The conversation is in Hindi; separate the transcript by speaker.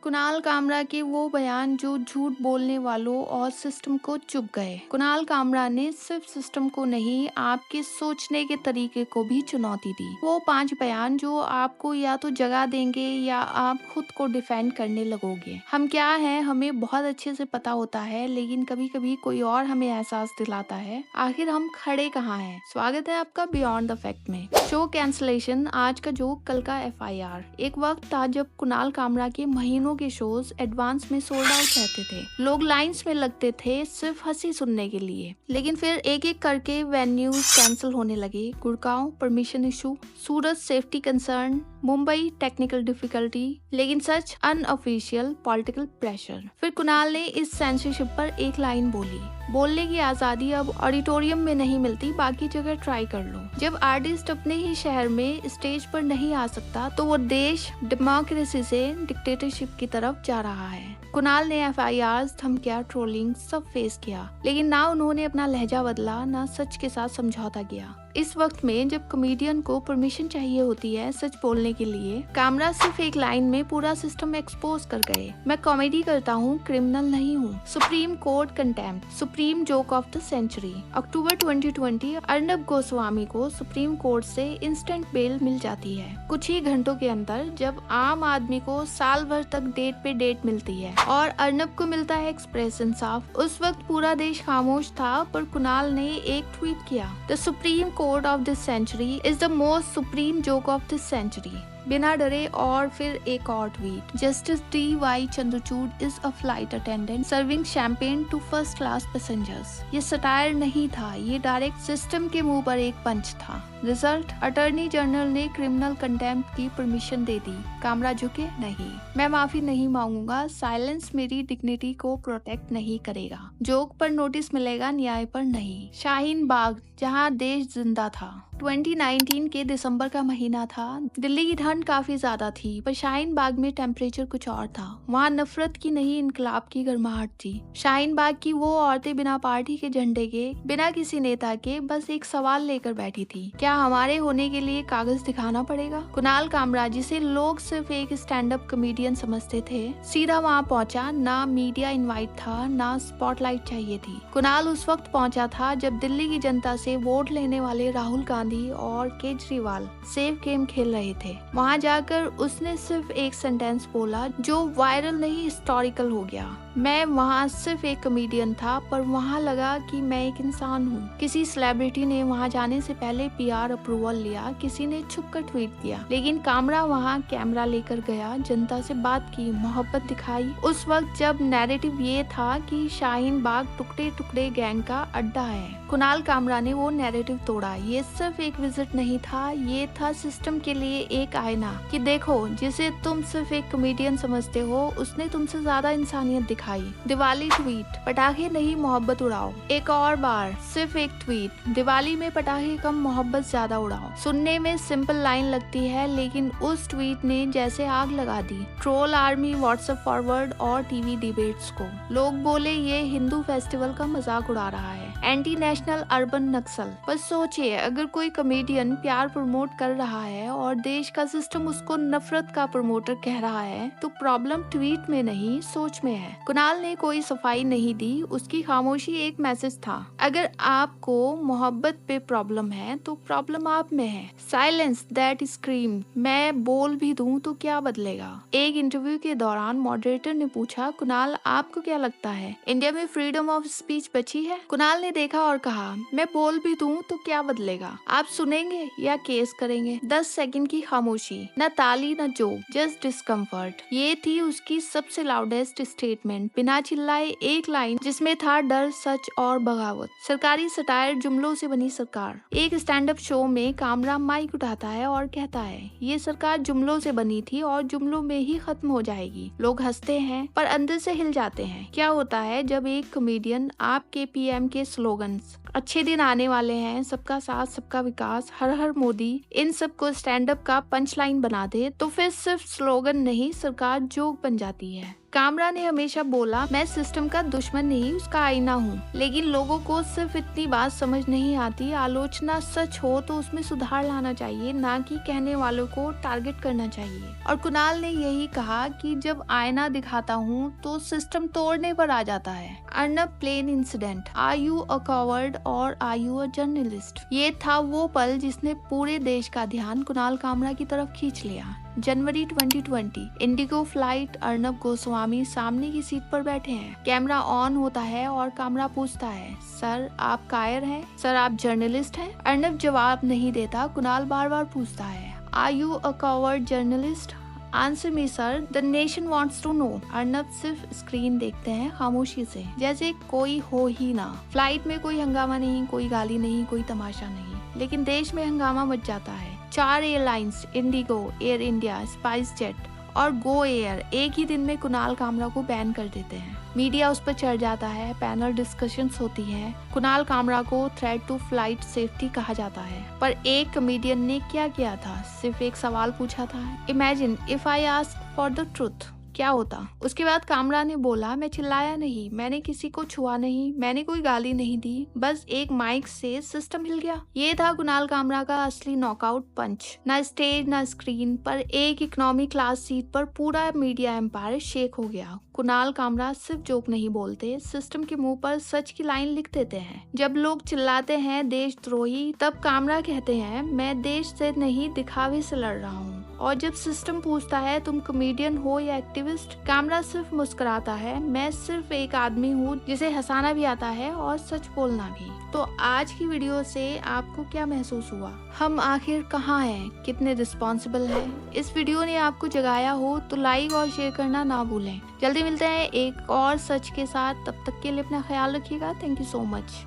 Speaker 1: कुणाल कामरा के वो बयान जो झूठ बोलने वालों और सिस्टम को चुप गए। कुणाल कामरा ने सिर्फ सिस्टम को नहीं, आपके सोचने के तरीके को भी चुनौती दी। वो 5 बयान जो आपको या तो जगा देंगे या आप खुद को डिफेंड करने लगोगे। हम क्या हैं हमें बहुत अच्छे से पता होता है, लेकिन कभी कभी कोई और हमें एहसास दिलाता है आखिर हम खड़े कहाँ हैं। स्वागत है आपका बियॉन्ड द फैक्ट में। शो कैंसलेशन, आज का जोक कल का FIR। एक वक्त था जब कुणाल कामरा के महीनों के शोज एडवांस में सोल्ड आउट रहते थे। लोग लाइंस में लगते थे सिर्फ हंसी सुनने के लिए, लेकिन फिर एक एक करके वेन्यूज कैंसिल होने लगे। Gurgaon permission issue, Surat safety concern, Mumbai technical difficulty, लेकिन सच अनऑफिशियल पॉलिटिकल प्रेशर। फिर कुणाल ने इस सेंसरशिप पर एक लाइन बोली, बोलने की आजादी अब ऑडिटोरियम में नहीं मिलती, बाकी जगह ट्राई कर लो। जब आर्टिस्ट अपने ही शहर में स्टेज पर नहीं आ सकता तो वो देश डेमोक्रेसी से डिक्टेटरशिप की तरफ जा रहा है। कुणाल ने FIRs, धमकियां, ट्रोलिंग सब फेस किया, लेकिन ना उन्होंने अपना लहजा बदला, ना सच के साथ समझौता किया। इस वक्त में जब कॉमेडियन को परमिशन चाहिए होती है सच बोलने के लिए, कामरा सिर्फ एक लाइन में पूरा सिस्टम एक्सपोज कर गए। मैं कॉमेडी करता हूँ, क्रिमिनल नहीं हूँ। Supreme Court contempt, Supreme joke of the century. अक्टूबर 2020 अर्नब गोस्वामी को सुप्रीम कोर्ट से इंस्टेंट बेल मिल जाती है कुछ ही घंटों के अंदर, जब आम आदमी को साल भर तक डेट पे डेट मिलती है और अर्नब को मिलता है एक्सप्रेस इंसाफ। उस वक्त पूरा देश खामोश था, पर कुणाल ने एक ट्वीट किया, the supreme court of this century is the most supreme joke of this century, बिना डरे। और फिर एक और tweet, justice DY Chandrachud is a flight attendant serving champagne to first class passengers. ये सटायर नहीं था, ये डायरेक्ट सिस्टम के मुंह पर एक पंच था। रिजल्ट, अटॉर्नी जनरल ने क्रिमिनल कंटेम्प्ट की परमिशन दे दी। कामरा झुके नहीं, मैं माफी नहीं मांगूंगा, साइलेंस मेरी डिग्निटी को प्रोटेक्ट नहीं करेगा। जोक पर नोटिस मिलेगा, न्याय पर नहीं। शाहीन बाग, जहां देश जिंदा था। 2019 के दिसंबर का महीना था। दिल्ली की ठंड काफी ज्यादा थी, पर शाहीन बाग में टेम्परेचर कुछ और था। वहाँ नफरत की नहीं, इनकलाब की गर्माहट थी। शाहीन बाग की वो औरतें बिना पार्टी के झंडे के, बिना किसी नेता के, बस एक सवाल लेकर बैठी थी, क्या हमारे होने के लिए कागज दिखाना पड़ेगा? कुणाल कामरा, जिसे लोग सिर्फ एक स्टैंड अप कॉमेडियन समझते थे, सीधा वहाँ पहुँचा। ना मीडिया इनवाइट था, ना स्पॉटलाइट चाहिए थी। कुणाल उस वक्त पहुँचा था जब दिल्ली की जनता से वोट लेने वाले राहुल गांधी और केजरीवाल सेफ गेम खेल रहे थे। वहां जाकर उसने सिर्फ एक सेंटेंस बोला जो वायरल नहीं, हिस्टोरिकल हो गया, मैं वहाँ सिर्फ एक कॉमेडियन था, पर वहाँ लगा कि मैं एक इंसान हूँ। किसी सेलिब्रिटी ने वहाँ जाने से पहले PR अप्रूवल लिया, किसी ने छुपकर ट्वीट किया, लेकिन कामरा वहाँ कैमरा लेकर गया, जनता से बात की, मोहब्बत दिखाई। उस वक्त जब नैरेटिव ये था कि शाहीन बाग टुकड़े टुकड़े गैंग का अड्डा है, कुणाल कामरा ने वो नैरेटिव तोड़ा। ये सिर्फ एक विजिट नहीं था, ये था सिस्टम के लिए एक आईना कि देखो, जिसे तुम सिर्फ एक कॉमेडियन समझते हो, उसने तुमसे ज्यादा इंसानियत दिखाई। दिवाली ट्वीट, पटाखे नहीं मोहब्बत उड़ाओ। एक और बार सिर्फ एक ट्वीट, दिवाली में पटाखे कम मोहब्बत ज्यादा उड़ाओ। सुनने में सिंपल लाइन लगती है, लेकिन उस ट्वीट ने जैसे आग लगा दी ट्रोल आर्मी, व्हाट्सएप फॉरवर्ड और TV डिबेट्स को। लोग बोले ये हिंदू फेस्टिवल का मजाक उड़ा रहा है, एंटी नेशनल अर्बन नक्सल। बस सोचिए, अगर कोई कॉमेडियन प्यार प्रमोट कर रहा है और देश का सिस्टम उसको नफरत का प्रमोटर कह रहा है, तो प्रॉब्लम ट्वीट में नहीं, सोच में है। कुणाल ने कोई सफाई नहीं दी, उसकी खामोशी एक मैसेज था। अगर आपको मोहब्बत पे प्रॉब्लम है तो प्रॉब्लम आप में है। साइलेंस दैट स्क्रीम, मैं बोल भी दूं तो क्या बदलेगा? एक इंटरव्यू के दौरान मॉडरेटर ने पूछा, कुणाल आपको क्या लगता है इंडिया में फ्रीडम ऑफ स्पीच बची है? कुणाल ने देखा और कहा, मैं बोल भी दूं तो क्या बदलेगा? आप सुनेंगे या केस करेंगे? 10 सेकंड की खामोशी, न ताली न जोक, जस्ट डिस्कम्फर्ट। ये थी उसकी सबसे लाउडेस्ट स्टेटमेंट, बिना चिल्लाए एक लाइन जिसमें था डर, सच और बगावत। सरकारी सटायर, जुमलों से बनी सरकार। एक स्टैंड अप शो में कामरा माइक उठाता है और कहता है, ये सरकार जुमलों से बनी थी और जुमलों में ही खत्म हो जाएगी। लोग हंसते हैं पर अंदर से हिल जाते हैं। क्या होता है जब एक कॉमेडियन आपके PM के स्लोगन्स, अच्छे दिन आने वाले हैं, सबका साथ सबका विकास, हर हर मोदी, इन सब को स्टैंड अप का पंच लाइन बना दे, तो फिर सिर्फ स्लोगन नहीं, सरकार जोक बन जाती है। कामरा ने हमेशा बोला, मैं सिस्टम का दुश्मन नहीं, उसका आईना हूँ। लेकिन लोगों को सिर्फ इतनी बात समझ नहीं आती, आलोचना सच हो तो उसमें सुधार लाना चाहिए, ना कि कहने वालों को टारगेट करना चाहिए। और कुणाल ने यही कहा कि जब आईना दिखाता हूँ तो सिस्टम तोड़ने पर आ जाता है। Arnab, plane incident, are you a coward और आर यू अ जर्नलिस्ट? ये था वो पल जिसने पूरे देश का ध्यान कुणाल कामरा की तरफ खींच लिया। जनवरी 2020, इंडिगो फ्लाइट, अर्नब गोस्वामी सामने की सीट पर बैठे हैं। कैमरा ऑन होता है और कामरा पूछता है, सर आप कायर हैं? सर आप जर्नलिस्ट हैं? अर्नब जवाब नहीं देता। कुणाल बार बार पूछता है, are you a coward journalist? Answer me sir, the nation wants to know. Arnab सिर्फ स्क्रीन देखते हैं खामोशी से, जैसे कोई हो ही ना। फ्लाइट में कोई हंगामा नहीं, कोई गाली नहीं, कोई तमाशा नहीं, लेकिन देश में हंगामा मच जाता है। 4 airlines, Indigo, air India, spice jet और गो एयर एक ही दिन में कुणाल कामरा को बैन कर देते हैं। मीडिया उस पर चढ़ जाता है, पैनल डिस्कशंस होती हैं। कुणाल कामरा को थ्रेट टू फ्लाइट सेफ्टी कहा जाता है। पर एक कॉमेडियन ने क्या किया था? सिर्फ एक सवाल पूछा था, imagine if I ask for the truth, क्या होता? उसके बाद कामरा ने बोला, मैं चिल्लाया नहीं, मैंने किसी को छुआ नहीं, मैंने कोई गाली नहीं दी, बस एक माइक से सिस्टम हिल गया। ये था कुणाल कामरा का असली नॉकआउट पंच। ना स्टेज ना स्क्रीन पर, एक इकोनॉमी क्लास सीट पर पूरा मीडिया एम्पायर शेक हो गया। कुणाल कामरा सिर्फ जोक नहीं बोलते, सिस्टम के मुंह पर सच की लाइन लिख देते हैं। जब लोग चिल्लाते हैं देशद्रोही, तब कामरा कहते हैं, मैं देश से नहीं दिखावे से लड़ रहा हूँ। और जब सिस्टम पूछता है तुम कॉमेडियन हो या एक्टिविस्ट, कामरा सिर्फ मुस्कुराता है, मैं सिर्फ एक आदमी हूँ जिसे हंसाना भी आता है और सच बोलना भी। तो आज की वीडियो से आपको क्या महसूस हुआ? हम आखिर कहाँ हैं? कितने रिस्पॉन्सिबल हैं? इस वीडियो ने आपको जगाया हो तो लाइक और शेयर करना ना भूलें। जल्दी मिलते हैं एक और सच के साथ, तब तक के लिए अपना ख्याल रखिएगा। Thank you so much.